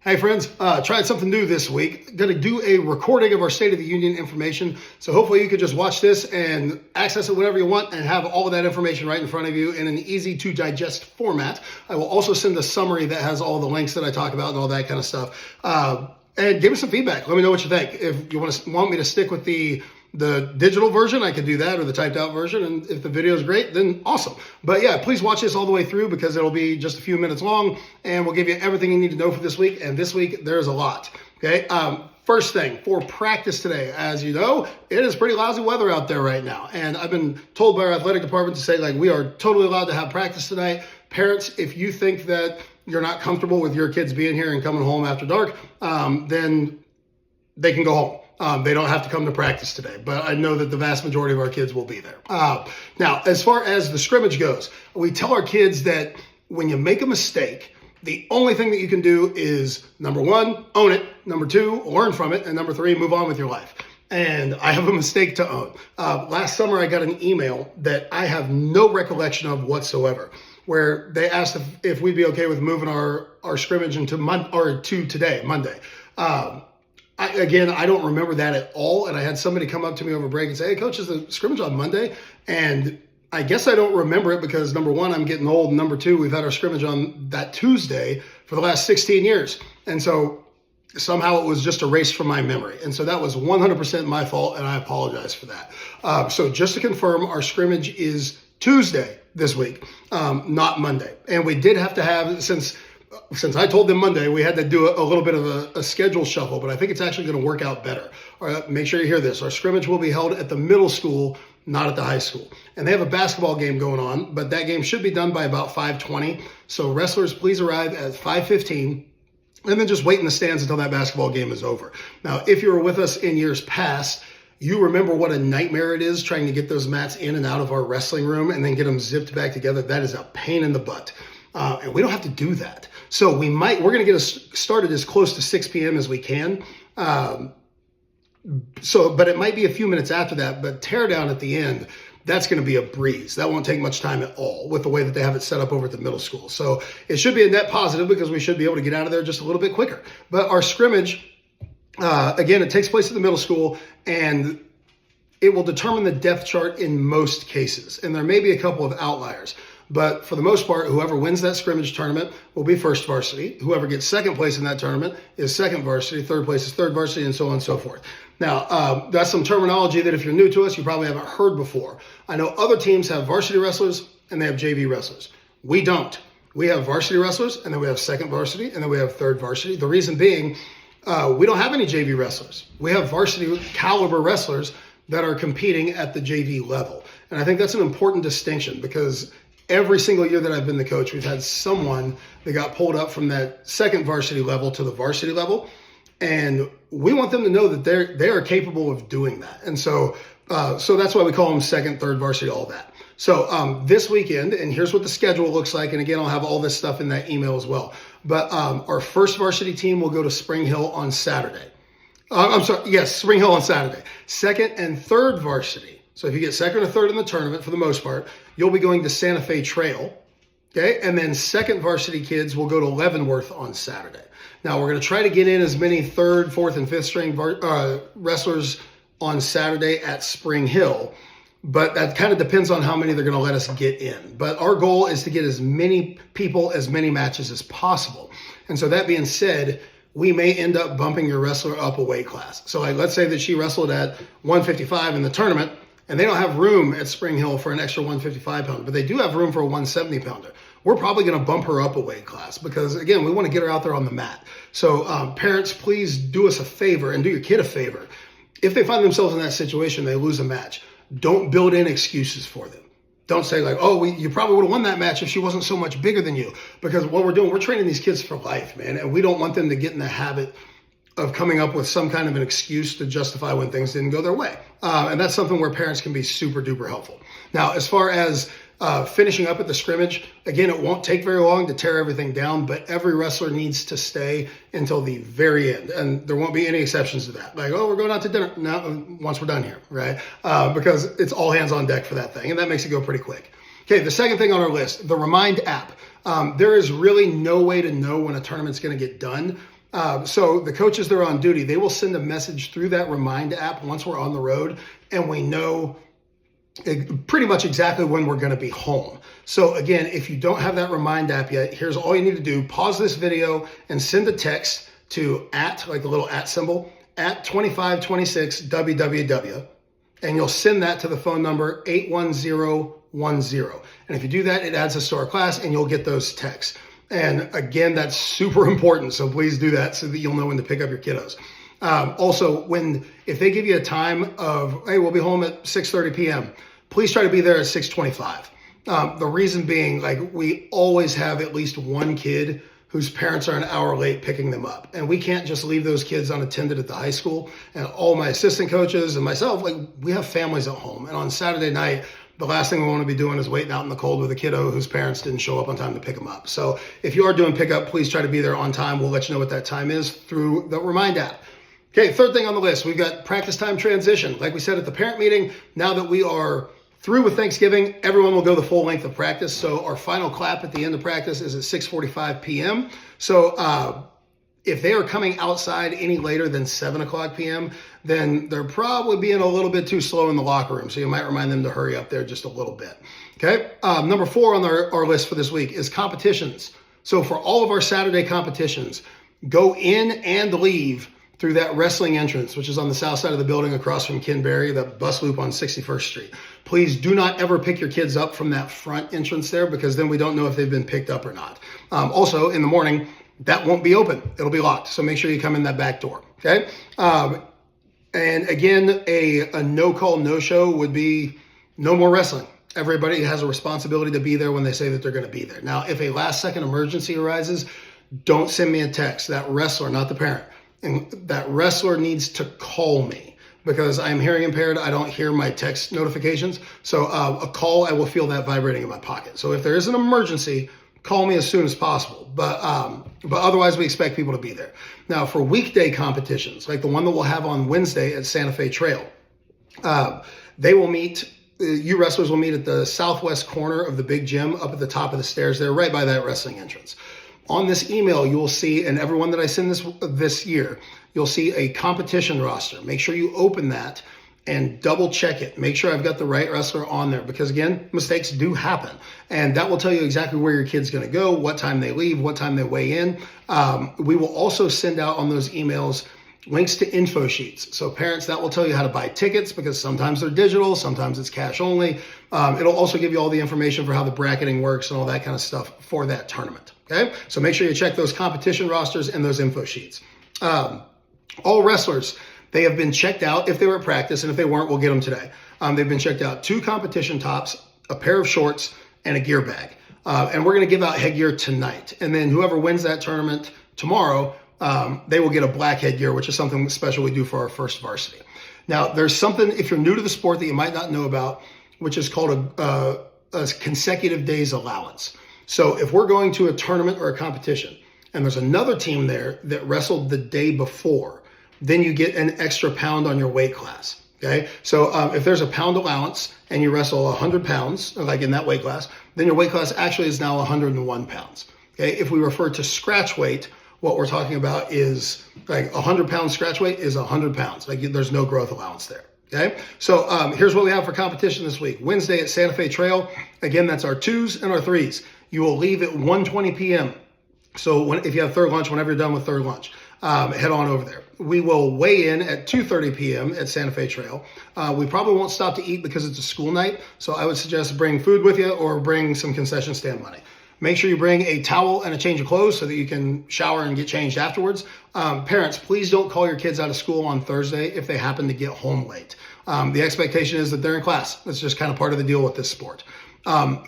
Hey friends, tried something new this week. Going to do a recording of our State of the Union information. So hopefully you could just watch this and access it whenever you want and have all of that information right in front of you in an easy to digest format. I will also send a summary that has all the links that I talk about and all that kind of stuff. And give me some feedback. Let me know what you think. If you want me to stick with the digital version, I can do that, or the typed out version. And if the video is great, then awesome. But yeah, please watch this all the way through because it'll be just a few minutes long and we'll give you everything you need to know for this week. And this week, there's a lot. Okay. First thing for practice today, as you know, it is pretty lousy weather out there right now. And I've been told by our athletic department to say, like, we are totally allowed to have practice tonight. Parents, if you think that you're not comfortable with your kids being here and coming home after dark, then they can go home. They don't have to come to practice today, but I know that the vast majority of our kids will be there. Now, as far as the scrimmage goes, we tell our kids that when you make a mistake, the only thing that you can do is, number one, own it. Number two, learn from it. And number three, move on with your life. And I have a mistake to own. Last summer, I got an email that I have no recollection of whatsoever, where they asked if we'd be okay with moving our scrimmage into today, Monday. I don't remember that at all. And I had somebody come up to me over break and say, hey, coach, is the scrimmage on Monday? And I guess I don't remember it because, number one, I'm getting old. And number two, we've had our scrimmage on that Tuesday for the last 16 years. And so somehow it was just erased from my memory. And so that was 100% my fault, and I apologize for that. So just to confirm, our scrimmage is Tuesday this week, not Monday. And we did have to have, since I told them Monday, we had to do a little bit of a schedule shuffle, but I think it's actually going to work out better. All right, make sure you hear this. Our scrimmage will be held at the middle school, not at the high school. And they have a basketball game going on, but that game should be done by about 5:20. So wrestlers, please arrive at 5:15 and then just wait in the stands until that basketball game is over. Now, if you were with us in years past, you remember what a nightmare it is trying to get those mats in and out of our wrestling room and then get them zipped back together. That is a pain in the butt. And we don't have to do that. So we're going to get us started as close to 6 p.m. as we can. But it might be a few minutes after that, but tear down at the end, that's going to be a breeze. That won't take much time at all with the way that they have it set up over at the middle school. So it should be a net positive because we should be able to get out of there just a little bit quicker. But our scrimmage, again, it takes place at the middle school, and it will determine the depth chart in most cases. And there may be a couple of outliers. But for the most part, whoever wins that scrimmage tournament will be first varsity. Whoever gets second place in that tournament is second varsity. Third place is third varsity, and so on and so forth. Now, that's some terminology that if you're new to us, you probably haven't heard before. I know other teams have varsity wrestlers and they have JV wrestlers. We don't. We have varsity wrestlers, and then we have second varsity, and then we have third varsity. The reason being, we don't have any JV wrestlers. We have varsity caliber wrestlers that are competing at the JV level. And I think that's an important distinction because every single year that I've been the coach, we've had someone that got pulled up from that second varsity level to the varsity level. And we want them to know that they are capable of doing that. And so that's why we call them second, third varsity, all that. So this weekend, and here's what the schedule looks like. And again, I'll have all this stuff in that email as well. But our first varsity team will go to Spring Hill on Saturday. Spring Hill on Saturday. Second and third varsity. So if you get second or third in the tournament, for the most part, you'll be going to Santa Fe Trail, okay? And then second varsity kids will go to Leavenworth on Saturday. Now, we're going to try to get in as many third, fourth, and fifth string wrestlers on Saturday at Spring Hill, but that kind of depends on how many they're going to let us get in. But our goal is to get as many people, as many matches as possible. And so that being said, we may end up bumping your wrestler up a weight class. So like, let's say that she wrestled at 155 in the tournament, and they don't have room at Spring Hill for an extra 155 pounder, but they do have room for a 170 pounder. We're probably going to bump her up a weight class because, again, we want to get her out there on the mat. So parents, please do us a favor and do your kid a favor. If they find themselves in that situation, they lose a match, don't build in excuses for them. Don't say like, oh, you probably would have won that match if she wasn't so much bigger than you. Because what we're doing, we're training these kids for life, man. And we don't want them to get in the habit of coming up with some kind of an excuse to justify when things didn't go their way. And that's something where parents can be super duper helpful. Now, as far as finishing up at the scrimmage, again, it won't take very long to tear everything down, but every wrestler needs to stay until the very end. And there won't be any exceptions to that. Like, oh, we're going out to dinner now once we're done here, right? Because it's all hands on deck for that thing. And that makes it go pretty quick. Okay, the second thing on our list, the Remind app. There is really no way to know when a tournament's going to get done. So the coaches that are on duty, they will send a message through that Remind app once we're on the road and we know pretty much exactly when we're going to be home. So again, if you don't have that Remind app yet, here's all you need to do. Pause this video and send a text to like the little @ symbol, @2526 WWW. And you'll send that to the phone number 81010. And if you do that, it adds us to our class and you'll get those texts. And again, that's super important. So please do that so that you'll know when to pick up your kiddos. Also, if they give you a time of, hey, we'll be home at 6:30 p.m., please try to be there at 6:25. The reason being, like, we always have at least one kid whose parents are an hour late picking them up. And we can't just leave those kids unattended at the high school. And all my assistant coaches and myself, like, we have families at home. And on Saturday night, the last thing we want to be doing is waiting out in the cold with a kiddo whose parents didn't show up on time to pick them up. So if you are doing pickup, please try to be there on time. We'll let you know what that time is through the Remind app. Okay, third thing on the list, we've got practice time transition. Like we said at the parent meeting, now that we are through with Thanksgiving, everyone will go the full length of practice. So our final clap at the end of practice is at 6:45 p.m. So if they are coming outside any later than 7 o'clock p.m., then they're probably being a little bit too slow in the locker room. So you might remind them to hurry up there just a little bit. Okay. Number 4 on our list for this week is competitions. So for all of our Saturday competitions, go in and leave through that wrestling entrance, which is on the south side of the building across from Ken Berry, the bus loop on 61st Street. Please do not ever pick your kids up from that front entrance there, because then we don't know if they've been picked up or not. Also, in the morning, that won't be open. It'll be locked. So make sure you come in that back door. Okay. And again, a no-call, no-show would be no more wrestling. Everybody has a responsibility to be there when they say that they're going to be there. Now, if a last-second emergency arises, don't send me a text. That wrestler, not the parent, and that wrestler needs to call me, because I'm hearing impaired. I don't hear my text notifications. So a call, I will feel that vibrating in my pocket. So if there is an emergency, call me as soon as possible. But otherwise, we expect people to be there. Now, for weekday competitions, like the one that we'll have on Wednesday at Santa Fe Trail, they will meet, you wrestlers will meet at the southwest corner of the big gym up at the top of the stairs there, right by that wrestling entrance. On this email, you will see, and everyone that I send this year, you'll see a competition roster. Make sure you open that and double check it. Make sure I've got the right wrestler on there, because again, mistakes do happen. And that will tell you exactly where your kid's gonna go, what time they leave, what time they weigh in. We will also send out on those emails links to info sheets. So parents, that will tell you how to buy tickets, because sometimes they're digital, sometimes it's cash only. It'll also give you all the information for how the bracketing works and all that kind of stuff for that tournament. Okay, so make sure you check those competition rosters and those info sheets. All wrestlers, they have been checked out if they were at practice, and if they weren't, we'll get them today. They've been checked out 2 competition tops, a pair of shorts, and a gear bag. And we're going to give out headgear tonight. And then whoever wins that tournament tomorrow, they will get a black headgear, which is something special we do for our first varsity. Now, there's something, if you're new to the sport, that you might not know about, which is called a consecutive days allowance. So if we're going to a tournament or a competition and there's another team there that wrestled the day before, then you get an extra pound on your weight class. Okay. So if there's a pound allowance and you wrestle 100 pounds, like in that weight class, then your weight class actually is now 101 pounds. Okay. If we refer to scratch weight, what we're talking about is like 100 pound scratch weight is 100 pounds. Like there's no growth allowance there. Okay, so here's what we have for competition this week. Wednesday at Santa Fe Trail. Again, that's our 2s and our 3s. You will leave at 1:20 p.m. So if you have third lunch, whenever you're done with third lunch, head on over there. We will weigh in at 2:30 p.m. at Santa Fe Trail. We probably won't stop to eat because it's a school night. So I would suggest bring food with you or bring some concession stand money. Make sure you bring a towel and a change of clothes so that you can shower and get changed afterwards. Parents, please don't call your kids out of school on Thursday if they happen to get home late. The expectation is that they're in class. That's just kind of part of the deal with this sport.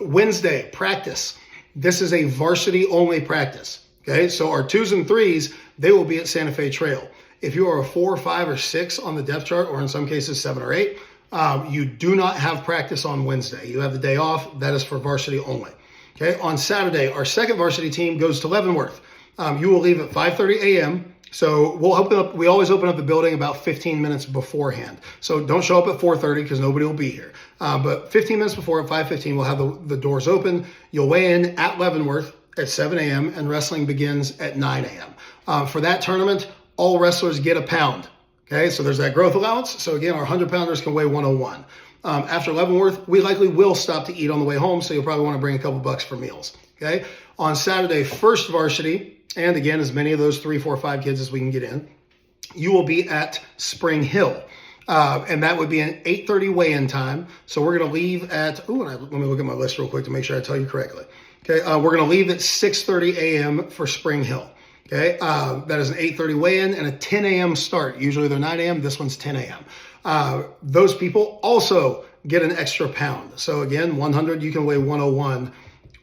Wednesday, practice. This is a varsity only practice. Okay, so our 2s and 3s, they will be at Santa Fe Trail. If you are a 4, 5, or 6 on the depth chart, or in some cases 7 or 8, you do not have practice on Wednesday. You have the day off. That is for varsity only. Okay, on Saturday, our second varsity team goes to Leavenworth. You will leave at 5:30 a.m. So we always open up the building about 15 minutes beforehand. So don't show up at 4:30 because nobody will be here. But 15 minutes before at 5:15, we'll have the doors open. You'll weigh in at Leavenworth at 7 a.m. and wrestling begins at 9 a.m. For that tournament, all wrestlers get a pound. Okay, so there's that growth allowance. So again, our 100-pounders can weigh 101. After Leavenworth, we likely will stop to eat on the way home, so you'll probably want to bring a couple bucks for meals. Okay, on Saturday, first varsity, and again, as many of those 3, 4, 5 kids as we can get in, you will be at Spring Hill. And that would be an 8:30 weigh-in time. So we're going to leave at, let me look at my list real quick to make sure I tell you correctly. Okay, we're going to leave at 6:30 a.m. for Spring Hill. Okay, that is an 8:30 weigh-in and a 10 a.m. start. Usually they're 9 a.m. This one's 10 a.m. Those people also get an extra pound. So again, 100, you can weigh 101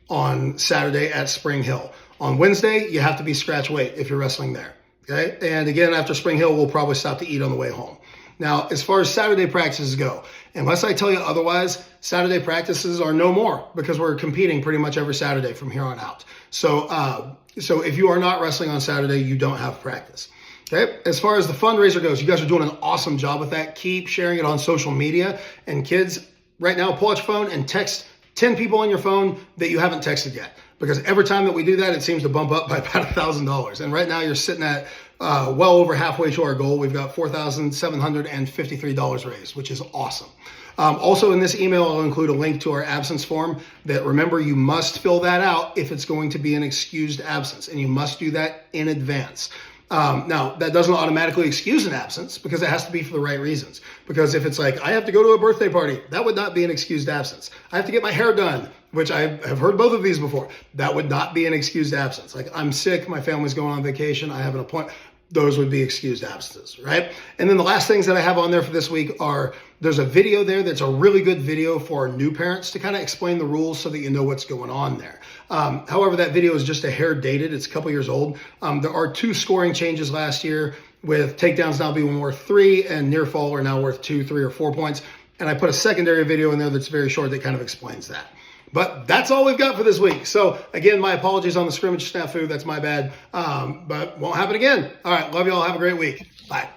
on Saturday at Spring Hill. On Wednesday, you have to be scratch weight if you're wrestling there. Okay, and again, after Spring Hill, we'll probably stop to eat on the way home. Now, as far as Saturday practices go, unless I tell you otherwise, Saturday practices are no more because we're competing pretty much every Saturday from here on out. So if you are not wrestling on Saturday, you don't have practice. Okay. As far as the fundraiser goes, you guys are doing an awesome job with that. Keep sharing it on social media. And kids, right now, pull out your phone and text 10 people on your phone that you haven't texted yet. Because every time that we do that, it seems to bump up by about $1,000. And right now you're sitting at well over halfway to our goal. We've got $4,753 raised, which is awesome. Also in this email, I'll include a link to our absence form that, remember, you must fill that out if it's going to be an excused absence, and you must do that in advance. Now, that doesn't automatically excuse an absence because it has to be for the right reasons. Because if it's like, I have to go to a birthday party, that would not be an excused absence. I have to get my hair done, which I have heard both of these before. That would not be an excused absence. Like, I'm sick, my family's going on vacation, I have an appointment. Those would be excused absences, right? And then the last things that I have on there for this week are, there's a video there that's a really good video for new parents to kind of explain the rules so that you know what's going on there. However, that video is just a hair dated. It's a couple years old. There are 2 scoring changes last year, with takedowns now being worth 3 and near fall are now worth 2, 3, or 4 points. And I put a secondary video in there that's very short that kind of explains that. But that's all we've got for this week. So again, my apologies on the scrimmage snafu. That's my bad. But won't happen again. All right. Love you all. Have a great week. Bye.